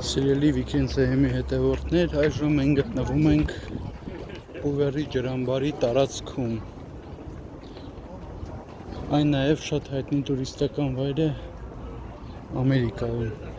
Սիրելի Weekends.am-ի հետևորդներ, այժմ մենք գտնվում ենք Հուվերի ջրամբարի տարածքում։ Այն նաև շատ հայտնի տուրիստական վայր է Ամերիկայում։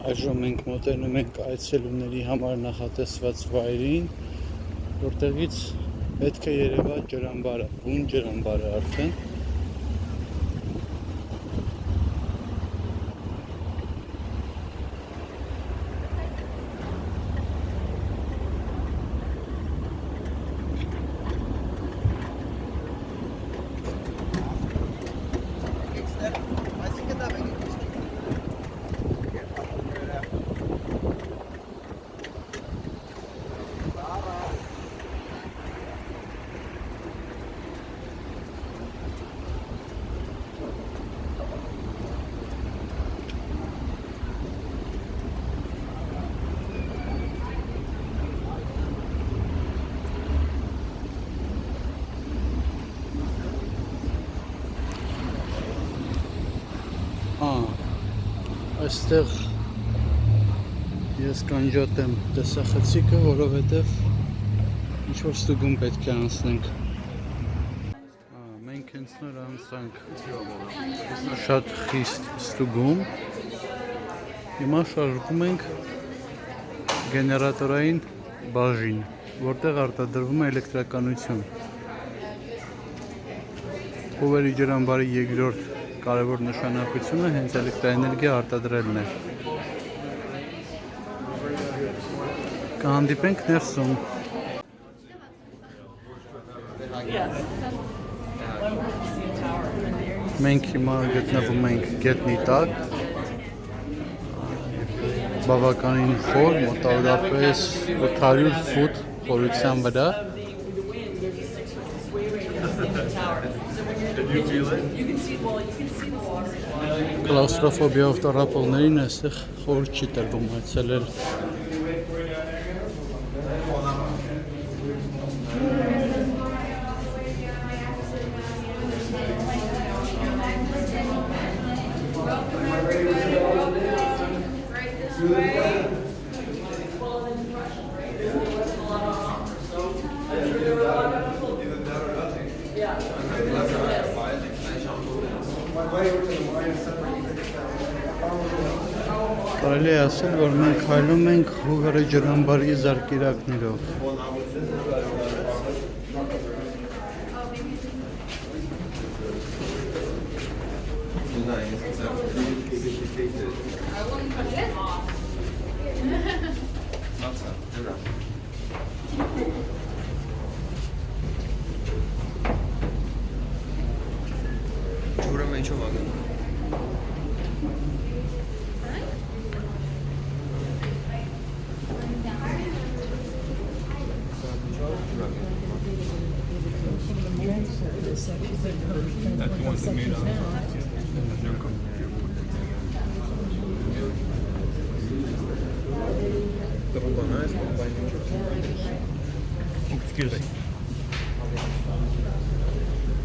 Այժմ մենք մոտենում ենք այցելուների համար նախատեսված վայրին, որտեղից պետք է երևա ջրամբարը, բուն ջրամբարը արդեն։ Այստեղ ես կանջատ եմ տեսախցիկը, որովհետև ինչ-որ ստուգում պետք է անցնենք։ Մենք հենց նոր անցանք շատ խիստ ստուգում։ Հիմա շարժվում ենք գեներատորային բաժին, որտեղ արտադրվում է էլեկտրականություն։ Հուվերի ջրամբարի երկրորդ կարևոր նշանակությունը հենց էլեկտրաէներգիա արտադրելն է։ Կհանդիպենք ներսում։ Մենք հիմա գտնվում ենք գետնի տակ, բավականին խոր, մոտավորապես 800 ֆուտ խորության վրա։ Կլաուստրոֆոբիայով տառապողներին այստեղ խորհուրդ չի տրվում այցելել։ Կարելի է ասել, որ մենք քայլում ենք Հուվերի ջրամբարի զարկերակներով։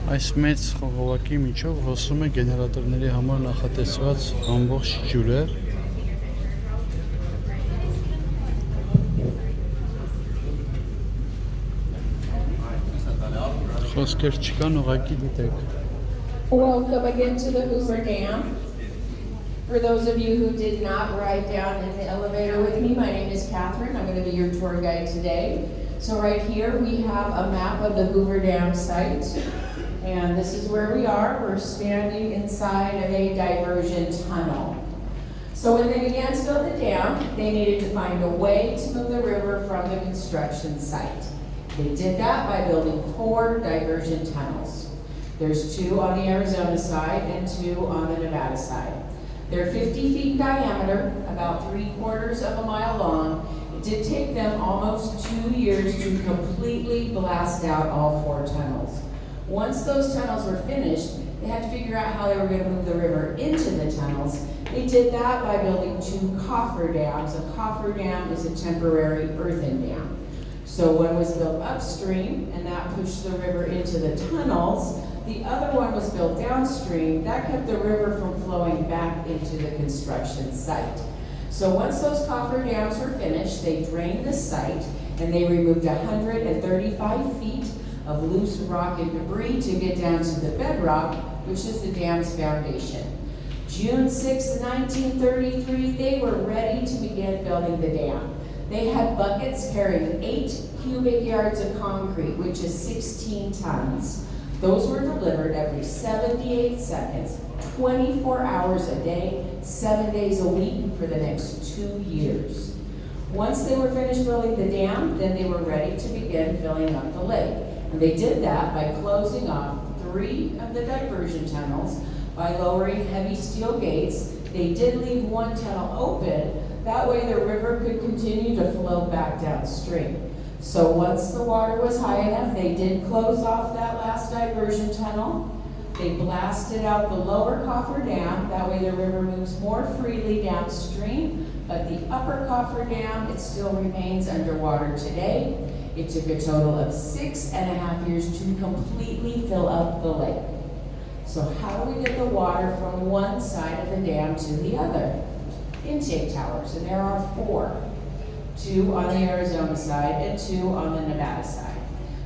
Այս մեծ խողովակի միջով հոսում է գեներատորների համար նախատեսված ամբողջ ջուրը։ Խոսքեր չկան, ուղղակի դիտեք։ Welcome again to the Hoover Dam. For those of you who did not ride down in the elevator with me, my name is Catherine. I'm going to be your tour guide today. So right here we have a map of the Hoover Dam site. And this is where we are. We're standing inside of a diversion tunnel. So when they began to build the dam, they needed to find a way to move the river from the construction site. They did that by building 4 diversion tunnels. There's 2 on the Arizona side and 2 on the Nevada side. They're 50 feet in diameter, about 3/4 of a mile long. It did take them almost 2 years to completely blast out all 4 tunnels. Once those tunnels were finished, they had to figure out how they were going to move the river into the tunnels. They did that by building 2 coffer dams. A coffer dam is a temporary earthen dam. So one was built upstream, and that pushed the river into the tunnels. The other one was built downstream. That kept the river from flowing back into the construction site. So once those coffer dams were finished, they drained the site, and they removed 135 feet of loose rock and debris to get down to the bedrock, which is the dam's foundation. June 6, 1933, they were ready to begin building the dam. They had buckets carrying 8 cubic yards of concrete, which is 16 tons. Those were delivered every 78 seconds, 24 hours a day, 7 days a week for the next 2 years. Once they were finished building the dam, then they were ready to begin filling up the lake. And they did that by closing off 3 of the diversion tunnels, by lowering heavy steel gates. They did leave 1 tunnel open. That way the river could continue to flow back downstream. So once the water was high enough, they did close off that last diversion tunnel. They blasted out the lower coffer dam. That way the river moves more freely downstream. But the upper coffer dam, it still remains underwater today. It took a total of 6.5 years to completely fill up the lake. So how do we get the water from one side of the dam to the other? Intake towers, and there are 4. 2 on the Arizona side and 2 on the Nevada side.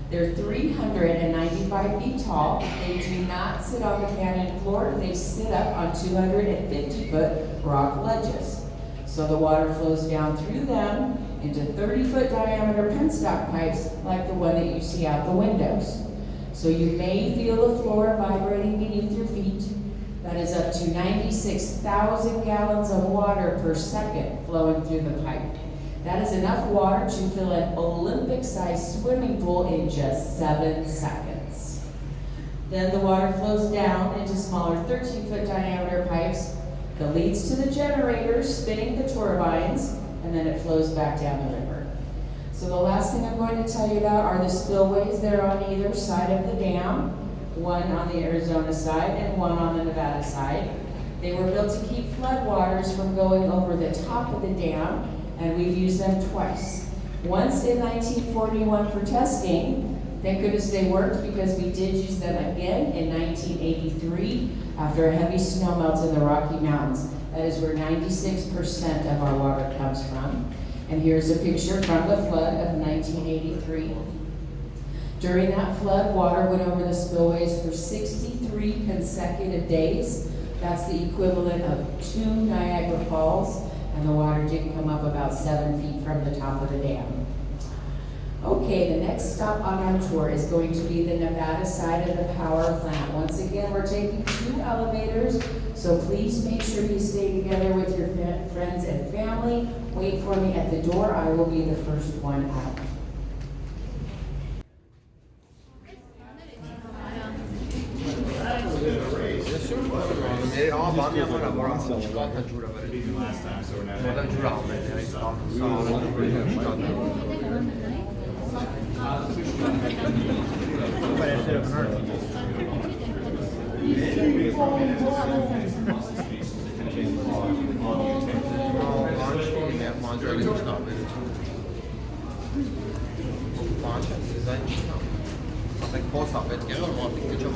They're 395 feet tall. They do not sit on the canyon floor. They sit up on 250-foot rock ledges. So the water flows down through them into 30-foot diameter penstock pipes like the one that you see out the windows. So you may feel the floor vibrating beneath your feet. That is up to 96,000 gallons of water per second flowing through the pipe. That is enough water to fill an Olympic-sized swimming pool in just 7 seconds. Then the water flows down into smaller 13-foot diameter pipes that leads to the generators spinning the turbines, and then it flows back down the river. So the last thing I'm going to tell you about are the spillways that are on either side of the dam, one on the Arizona side and one on the Nevada side. They were built to keep floodwaters from going over the top of the dam, and we've used them twice. Once in 1941 for testing. Thank goodness they worked, because we did use them again in 1983 after a heavy snow melt in the Rocky Mountains. That is where 96% of our water comes from. And here's a picture from the flood of 1983. During that flood, water went over the spillways for 63 consecutive days. That's the equivalent of 2 Niagara Falls, and the water did come up about 7 feet from the top of the dam. Okay, the next stop on our tour is going to be the Nevada side of the power plant. Once again, we're taking 2 elevators, so please make sure you stay together with your friends and family. Wait for me at the door. I will be the first one out.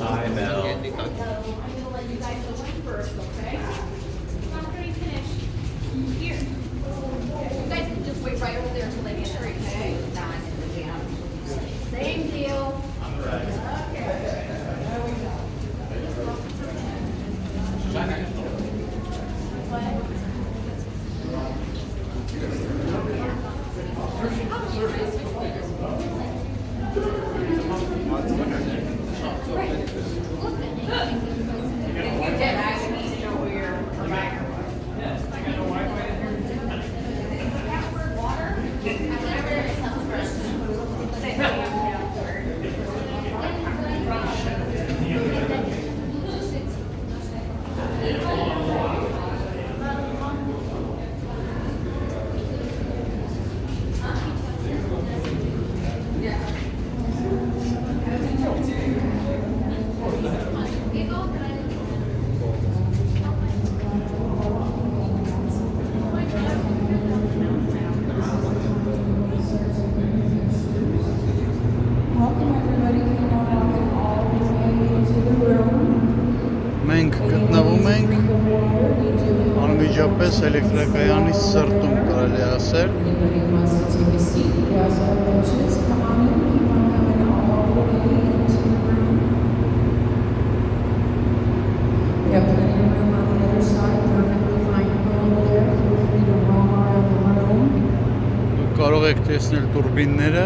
I know. I'm gonna let you guys go in first, okay? After we finish, here. You guys can just wait right over there until they get there, okay? Not in the jam. Same deal. Okay. You did, I need to know where. ես էլեկտրակայանի սրտում կարելի է ասել։ Anybody who wants to take a seat, we also have benches. Come on in, keep on coming all the way into the room. We have plenty of room on the other side, perfectly fine to go over there. Feel free to roam around the room. Կարող եք տեսնել турբինները։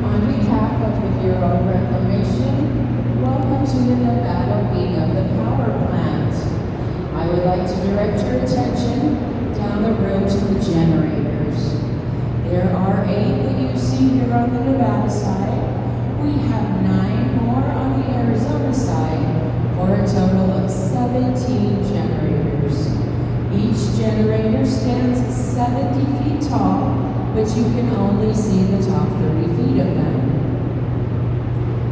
On behalf of the Bureau of Reclamation, welcome to the Nevada wing of the power plant. I would like to direct your attention down the road to the generators. There are 8 that you see here on the Nevada side. We have 9 more on the Arizona side for a total of 17 generators. Each generator stands 70 feet tall, but you can only see the top 30 feet of them.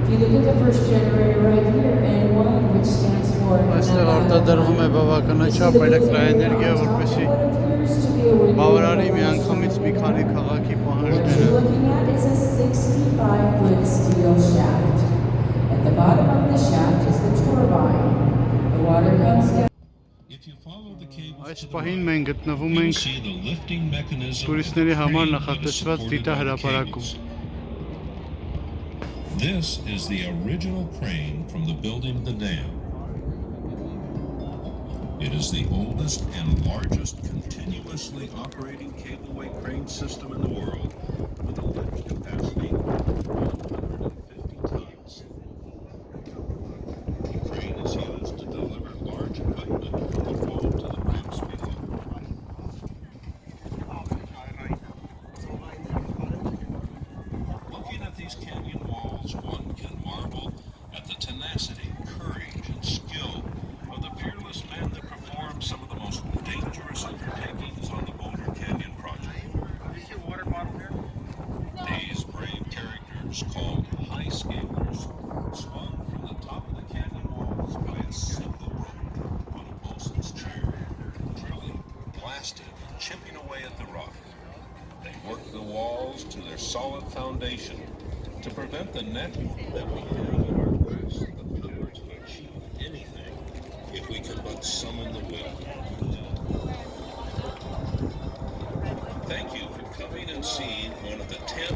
If you look at the first generator right here, N1, which stands for Այստեղ արտադրվում է բավականաչափ էլեկտրաէներգիա, որպեսզի բավարարի միանգամից մի քանի քաղաքի What պահանջները։ you're looking at is a 65-foot steel shaft. At the bottom of the shaft is the turbine. The water comes down. If you follow the cables Այս to the պահին right, մենք գտնվում you will ենք see the lifting mechanism տուրիստների of the համար crane that is նախատեսված supported on the դիտահրապարակում։ cables. This is the original crane from the building of the dam. It is the oldest and largest continuously operating cableway crane system in the world with a lift capacity of 150 tons. The crane is used to deliver large equipment from the road to the ramps below. Looking at these canyon walls, one can marvel at the tenacity, courage, and skill of the fearless men that performed some of the most dangerous undertakings on the Boulder Canyon project. These brave characters, called high scalers, swung from the top of the canyon walls by a single rope on a bosun's chair, drilling, blasting, and chipping away at the rock. They worked the walls to their solid foundation to prevent the net that we have in our grasp the power to achieve anything if we can but summon the will. Thank you for coming and seeing one of the 10